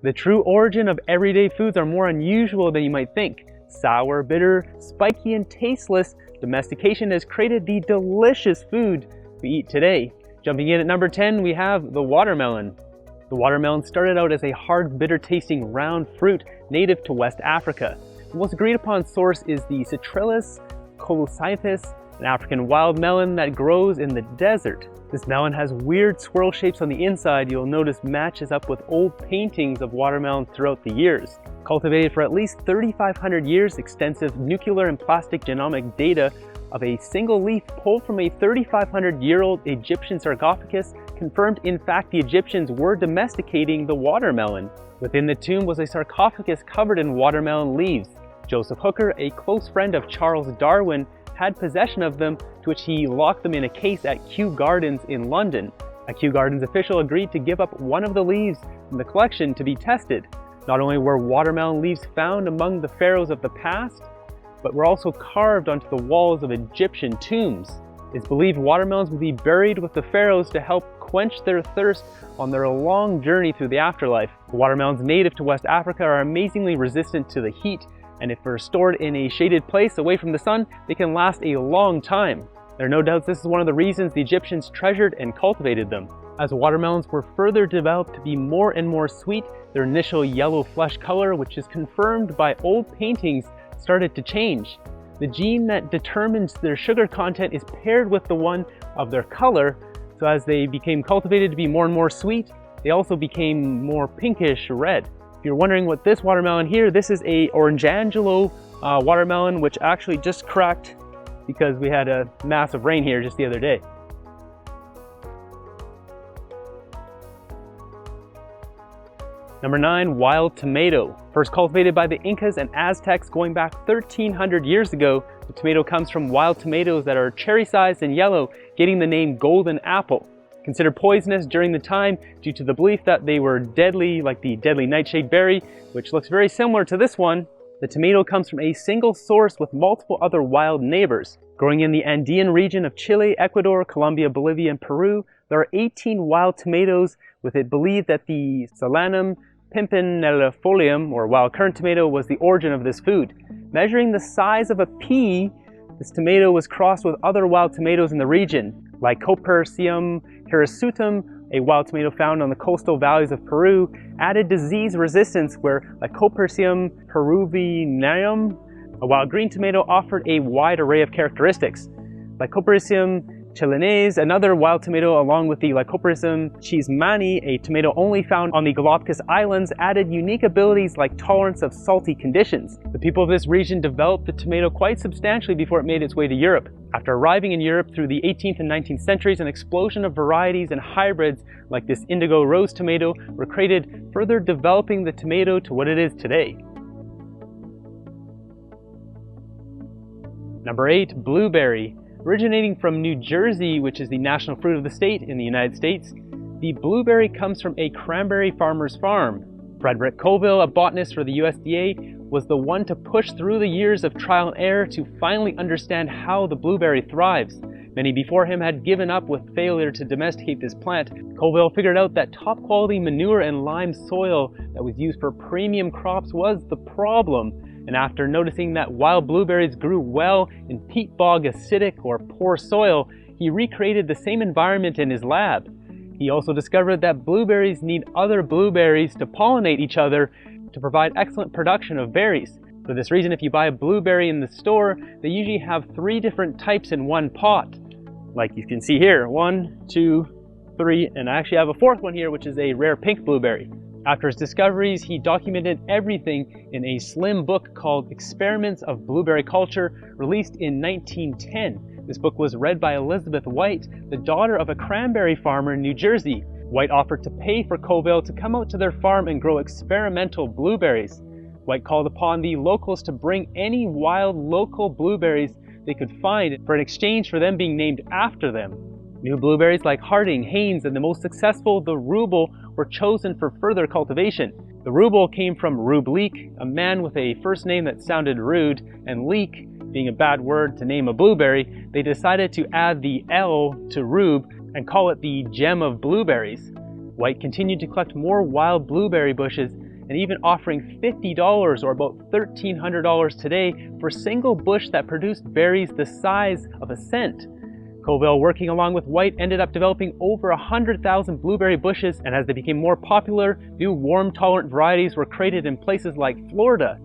The true origin of everyday foods are more unusual than you might think. Sour, bitter, spiky, and tasteless, domestication has created the delicious food we eat today. Jumping in at number 10, we have the watermelon. The watermelon started out as a hard, bitter-tasting round fruit native to West Africa. The most agreed upon source is the Citrullus, colocynthis, an African wild melon that grows in the desert. This melon has weird swirl shapes on the inside you'll notice matches up with old paintings of watermelon throughout the years. Cultivated for at least 3,500 years, extensive nuclear and plastic genomic data of a single leaf pulled from a 3,500-year-old Egyptian sarcophagus confirmed in fact the Egyptians were domesticating the watermelon. Within the tomb was a sarcophagus covered in watermelon leaves. Joseph Hooker, a close friend of Charles Darwin, had possession of them, to which he locked them in a case at Kew Gardens in London. A Kew Gardens official agreed to give up one of the leaves from the collection to be tested. Not only were watermelon leaves found among the pharaohs of the past, but were also carved onto the walls of Egyptian tombs. It's believed watermelons would be buried with the pharaohs to help quench their thirst on their long journey through the afterlife. The watermelons native to West Africa are amazingly resistant to the heat, and if they're stored in a shaded place away from the sun, they can last a long time. There are no doubts this is one of the reasons the Egyptians treasured and cultivated them. As watermelons were further developed to be more and more sweet, their initial yellow flesh color, which is confirmed by old paintings, started to change. The gene that determines their sugar content is paired with the one of their color, so as they became cultivated to be more and more sweet, they also became more pinkish red. If you're wondering what this watermelon here, this is a Orangelo watermelon, which actually just cracked because we had a massive rain here just the other day. Number 9, wild tomato. First cultivated by the Incas and Aztecs going back 1,300 years ago, the tomato comes from wild tomatoes that are cherry-sized and yellow, getting the name golden apple. Considered poisonous during the time due to the belief that they were deadly, like the deadly nightshade berry, which looks very similar to this one. The tomato comes from a single source with multiple other wild neighbors. Growing in the Andean region of Chile, Ecuador, Colombia, Bolivia, and Peru, there are 18 wild tomatoes, with it believed that the Solanum pimpinellifolium, or wild currant tomato, was the origin of this food. Measuring the size of a pea, this tomato was crossed with other wild tomatoes in the region, like Lycopodium hirsutum, a wild tomato found on the coastal valleys of Peru, added disease resistance where Lycopodium peruvianum, a wild green tomato, offered a wide array of characteristics. Lycopodium chilensis, another wild tomato, along with the Lycopodium cheesemani, a tomato only found on the Galapagos Islands, added unique abilities like tolerance of salty conditions. The people of this region developed the tomato quite substantially before it made its way to Europe. After arriving in Europe through the 18th and 19th centuries, an explosion of varieties and hybrids like this indigo rose tomato were created, further developing the tomato to what it is today. Number 8, blueberry. Originating from New Jersey, which is the national fruit of the state in the United States, the blueberry comes from a cranberry farmer's farm. Frederick Colville, a botanist for the USDA, was the one to push through the years of trial and error to finally understand how the blueberry thrives. Many before him had given up with failure to domesticate this plant. Colville figured out that top quality manure and lime soil that was used for premium crops was the problem. And after noticing that wild blueberries grew well in peat bog acidic or poor soil, he recreated the same environment in his lab. He also discovered that blueberries need other blueberries to pollinate each other to provide excellent production of berries. For this reason, if you buy a blueberry in the store, they usually have 3 different types in one pot. Like you can see here, 1, 2, 3, and I actually have a 4th one here, which is a rare pink blueberry. After his discoveries, he documented everything in a slim book called Experiments of Blueberry Culture, released in 1910. This book was read by Elizabeth White, the daughter of a cranberry farmer in New Jersey. White offered to pay for Colville to come out to their farm and grow experimental blueberries. White called upon the locals to bring any wild local blueberries they could find for an exchange for them being named after them. New blueberries like Harding, Haynes, and the most successful, the Rubel, were chosen for further cultivation. The Rubel came from Rube Leek, a man with a first name that sounded rude, and leek being a bad word to name a blueberry, they decided to add the L to Rube and call it the gem of blueberries. White continued to collect more wild blueberry bushes and even offering $50 or about $1,300 today for a single bush that produced berries the size of a cent. Culbert, working along with White, ended up developing over 100,000 blueberry bushes, and as they became more popular, new warm-tolerant varieties were created in places like Florida.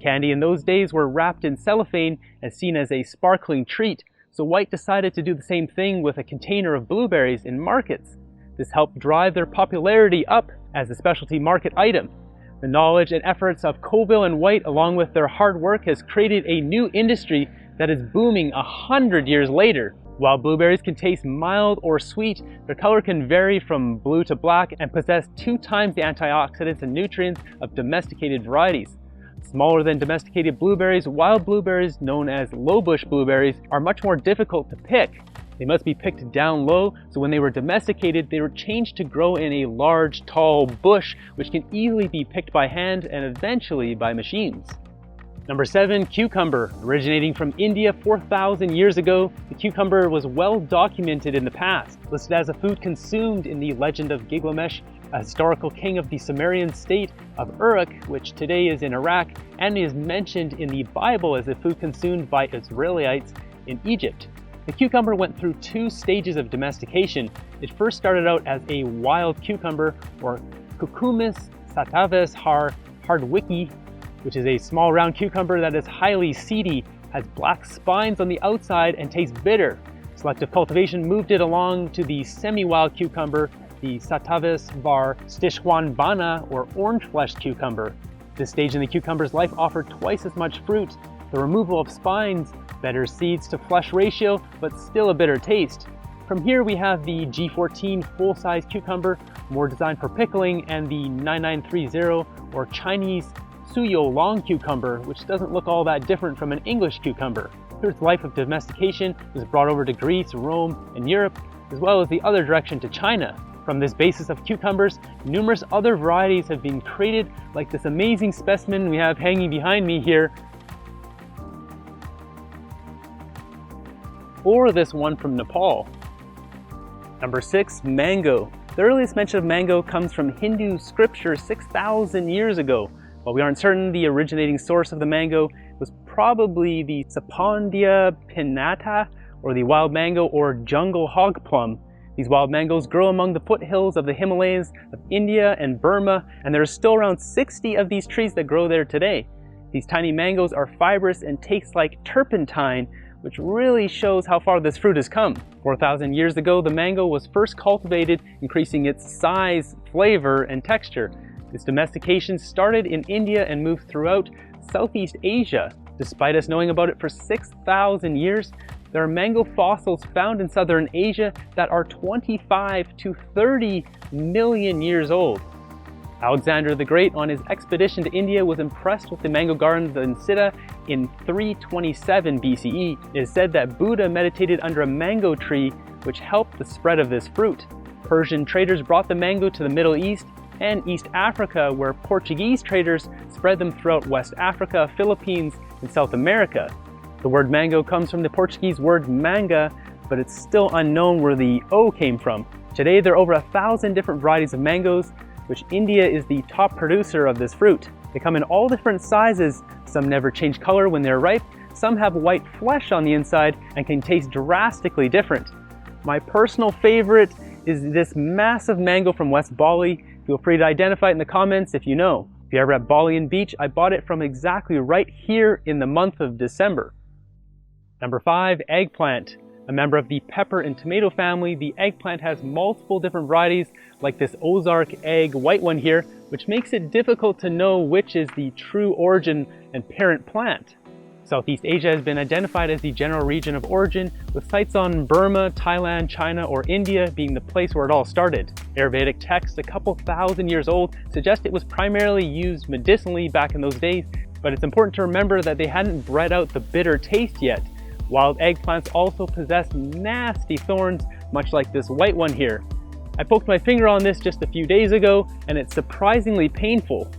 Candy in those days were wrapped in cellophane and seen as a sparkling treat, so White decided to do the same thing with a container of blueberries in markets. This helped drive their popularity up as a specialty market item. The knowledge and efforts of Culbert and White, along with their hard work, has created a new industry that is booming 100 years later. While blueberries can taste mild or sweet, their color can vary from blue to black and possess 2 times the antioxidants and nutrients of domesticated varieties. Smaller than domesticated blueberries, wild blueberries, known as Lowbush blueberries, are much more difficult to pick. They must be picked down low, so when they were domesticated, they were changed to grow in a large, tall bush, which can easily be picked by hand and eventually by machines. Number 7, cucumber. Originating from India 4,000 years ago, the cucumber was well documented in the past, listed as a food consumed in the legend of Gilgamesh, a historical king of the Sumerian state of Uruk, which today is in Iraq, and is mentioned in the Bible as a food consumed by Israelites in Egypt. The cucumber went through 2 stages of domestication. It first started out as a wild cucumber, or Cucumis sativus Hardwickii, which is a small round cucumber that is highly seedy, has black spines on the outside, and tastes bitter. Selective cultivation moved it along to the semi-wild cucumber, the sativus Stichwanbana, or orange-fleshed cucumber. This stage in the cucumber's life offered twice as much fruit, the removal of spines, better seeds to flesh ratio, but still a bitter taste. From here we have the G14 full-size cucumber, more designed for pickling, and the 9930, or Chinese Suyo long cucumber, which doesn't look all that different from an English cucumber. Through its life of domestication, it was brought over to Greece, Rome, and Europe, as well as the other direction to China. From this basis of cucumbers, numerous other varieties have been created, like this amazing specimen we have hanging behind me here, or this one from Nepal. Number 6, mango. The earliest mention of mango comes from Hindu scripture 6,000 years ago. While we aren't certain the originating source of the mango was probably the Spondia pinnata, or the wild mango or jungle hog plum. These wild mangoes grow among the foothills of the Himalayas of India and Burma, and there are still around 60 of these trees that grow there today. These tiny mangoes are fibrous and taste like turpentine, which really shows how far this fruit has come. 4,000 years ago, the mango was first cultivated, increasing its size, flavor, and texture. This domestication started in India and moved throughout Southeast Asia. Despite us knowing about it for 6,000 years, there are mango fossils found in southern Asia that are 25 to 30 million years old. Alexander the Great, on his expedition to India, was impressed with the mango gardens in Siddha in 327 BCE. It is said that Buddha meditated under a mango tree, which helped the spread of this fruit. Persian traders brought the mango to the Middle East and East Africa, where Portuguese traders spread them throughout West Africa, Philippines, and South America. The word mango comes from the Portuguese word manga, but it's still unknown where the O came from. Today, there are over 1,000 different varieties of mangoes, which India is the top producer of this fruit. They come in all different sizes. Some never change color when they're ripe, some have white flesh on the inside and can taste drastically different. My personal favorite is this massive mango from West Bali. Feel free to identify it in the comments if you know. If you're ever at Bali and Beach, I bought it from exactly right here in the month of December. Number 5, eggplant. A member of the pepper and tomato family, the eggplant has multiple different varieties, like this Ozark egg white one here, which makes it difficult to know which is the true origin and parent plant. Southeast Asia has been identified as the general region of origin, with sites on Burma, Thailand, China, or India being the place where it all started. Ayurvedic texts a couple thousand years old suggest it was primarily used medicinally back in those days, but it's important to remember that they hadn't bred out the bitter taste yet. Wild eggplants also possess nasty thorns, much like this white one here. I poked my finger on this just a few days ago, and it's surprisingly painful.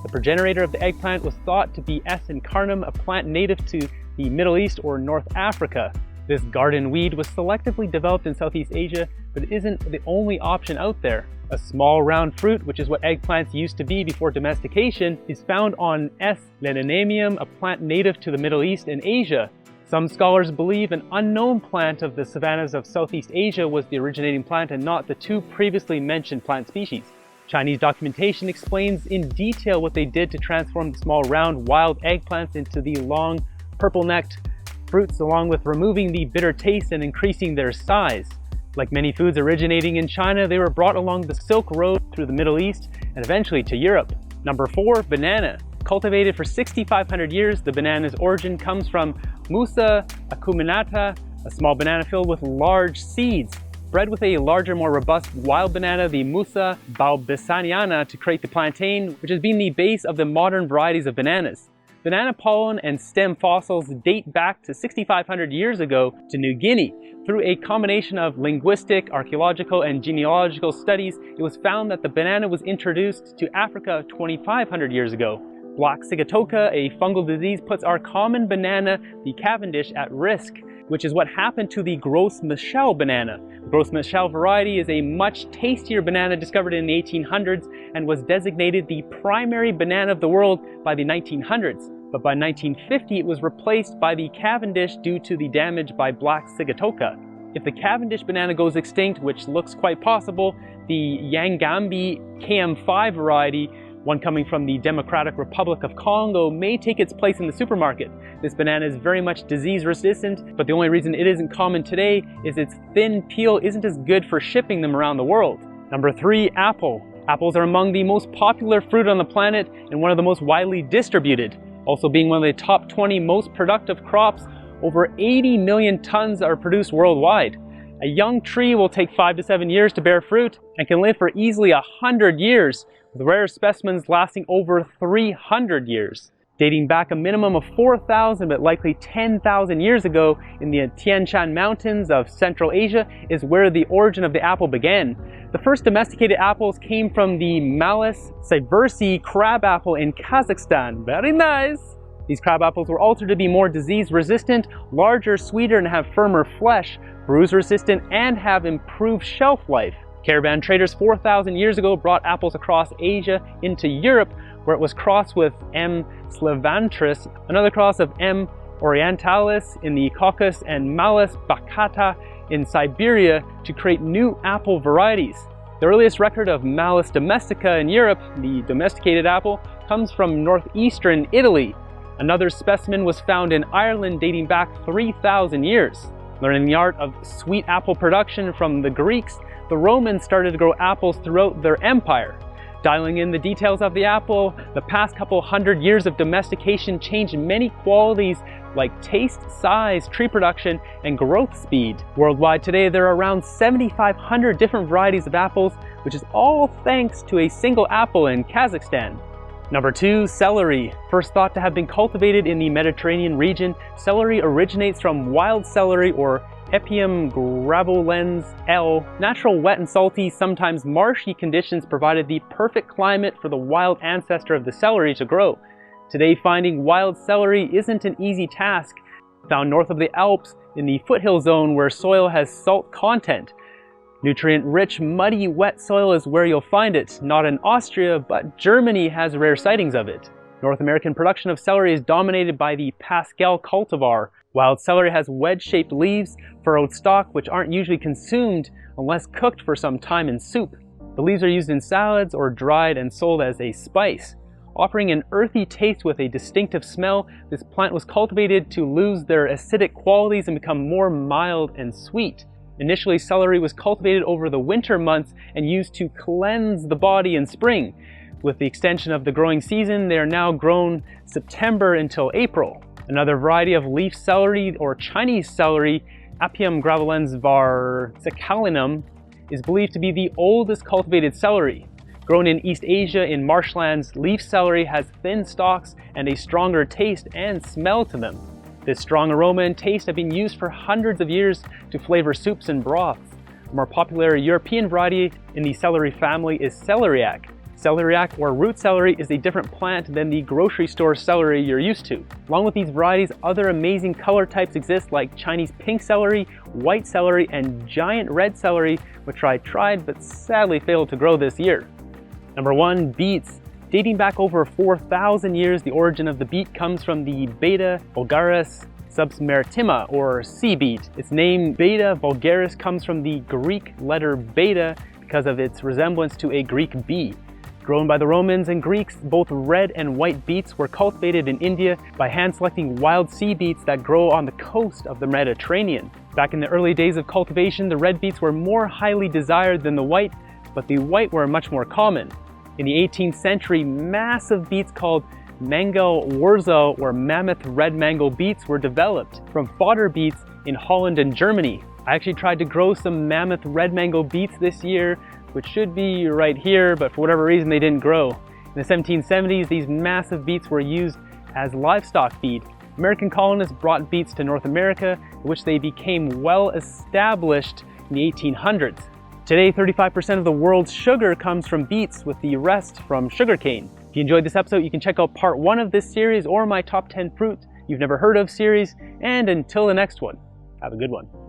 The progenitor of the eggplant was thought to be S. incanum, a plant native to the Middle East or North Africa. This garden weed was selectively developed in Southeast Asia, but it isn't the only option out there. A small round fruit, which is what eggplants used to be before domestication, is found on S. leninamium, a plant native to the Middle East and Asia. Some scholars believe an unknown plant of the savannas of Southeast Asia was the originating plant and not the two previously mentioned plant species. Chinese documentation explains in detail what they did to transform the small round wild eggplants into the long purple-necked fruits, along with removing the bitter taste and increasing their size. Like many foods originating in China, they were brought along the Silk Road through the Middle East and eventually to Europe. Number 4, banana. Cultivated for 6,500 years, the banana's origin comes from Musa acuminata, a small banana filled with large seeds. Bred with a larger, more robust wild banana, the Musa balbisaniana, to create the plantain, which has been the base of the modern varieties of bananas. Banana pollen and stem fossils date back to 6,500 years ago to New Guinea. Through a combination of linguistic, archaeological, and genealogical studies, it was found that the banana was introduced to Africa 2,500 years ago. Black sigatoka, a fungal disease, puts our common banana, the Cavendish, at risk, which is what happened to the Gros Michel banana. The Gros Michel variety is a much tastier banana discovered in the 1800s and was designated the primary banana of the world by the 1900s. But by 1950 it was replaced by the Cavendish due to the damage by black sigatoka. If the Cavendish banana goes extinct, which looks quite possible, the Yangambi KM5 variety, one coming from the Democratic Republic of Congo, may take its place in the supermarket. This banana is very much disease resistant, but the only reason it isn't common today is its thin peel isn't as good for shipping them around the world. Number 3, apple. Apples are among the most popular fruit on the planet and one of the most widely distributed. Also being one of the top 20 most productive crops, over 80 million tons are produced worldwide. A young tree will take 5 to 7 years to bear fruit and can live for easily 100 years, with rare specimens lasting over 300 years. Dating back a minimum of 4,000 but likely 10,000 years ago in the Tian Shan Mountains of Central Asia is where the origin of the apple began. The first domesticated apples came from the Malus sieversii crab apple in Kazakhstan. Very nice! These crab apples were altered to be more disease resistant, larger, sweeter, and have firmer flesh, bruise resistant, and have improved shelf life. Caravan traders 4,000 years ago brought apples across Asia into Europe, where it was crossed with M. sylvantris, another cross of M. orientalis in the Caucasus, and Malus baccata in Siberia to create new apple varieties. The earliest record of Malus domestica in Europe, the domesticated apple, comes from northeastern Italy. Another specimen was found in Ireland dating back 3,000 years. Learning the art of sweet apple production from the Greeks, the Romans started to grow apples throughout their empire. Dialing in the details of the apple, the past couple hundred years of domestication changed many qualities like taste, size, tree production, and growth speed. Worldwide today, there are around 7,500 different varieties of apples, which is all thanks to a single apple in Kazakhstan. Number 2, celery. First thought to have been cultivated in the Mediterranean region, celery originates from wild celery, or Epium gravolens L. Natural wet and salty, sometimes marshy conditions provided the perfect climate for the wild ancestor of the celery to grow. Today, finding wild celery isn't an easy task. Found north of the Alps in the foothill zone where soil has salt content. Nutrient-rich, muddy, wet soil is where you'll find it. Not in Austria, but Germany has rare sightings of it. North American production of celery is dominated by the Pascal cultivar. Wild celery has wedge-shaped leaves, furrowed stalk, which aren't usually consumed unless cooked for some time in soup. The leaves are used in salads or dried and sold as a spice. Offering an earthy taste with a distinctive smell, this plant was cultivated to lose their acidic qualities and become more mild and sweet. Initially, celery was cultivated over the winter months and used to cleanse the body in spring. With the extension of the growing season, they are now grown September until April. Another variety of leaf celery, or Chinese celery, Apium gravolens var. Solanum, is believed to be the oldest cultivated celery. Grown in East Asia in marshlands, leaf celery has thin stalks and a stronger taste and smell to them. This strong aroma and taste have been used for hundreds of years to flavor soups and broths. A more popular European variety in the celery family is celeriac. Celeriac or root celery is a different plant than the grocery store celery you're used to. Along with these varieties, other amazing color types exist like Chinese pink celery, white celery, and giant red celery, which I tried but sadly failed to grow this year. Number 1, beets. Dating back over 4,000 years, the origin of the beet comes from the Beta vulgaris submaritima, or sea beet. Its name Beta vulgaris comes from the Greek letter beta because of its resemblance to a Greek bee. Grown by the Romans and Greeks, both red and white beets were cultivated in India by hand-selecting wild sea beets that grow on the coast of the Mediterranean. Back in the early days of cultivation, the red beets were more highly desired than the white, but the white were much more common. In the 18th century, massive beets called Mango Wurzel or mammoth red mango beets were developed from fodder beets in Holland and Germany. I actually tried to grow some mammoth red mango beets this year, which should be right here, but for whatever reason they didn't grow. In the 1770s, these massive beets were used as livestock feed. American colonists brought beets to North America, in which they became well established in the 1800s. Today, 35% of the world's sugar comes from beets, with the rest from sugarcane. If you enjoyed this episode, you can check out part 1 of this series or my top 10 fruit you've never heard of series, and until the next one, have a good one.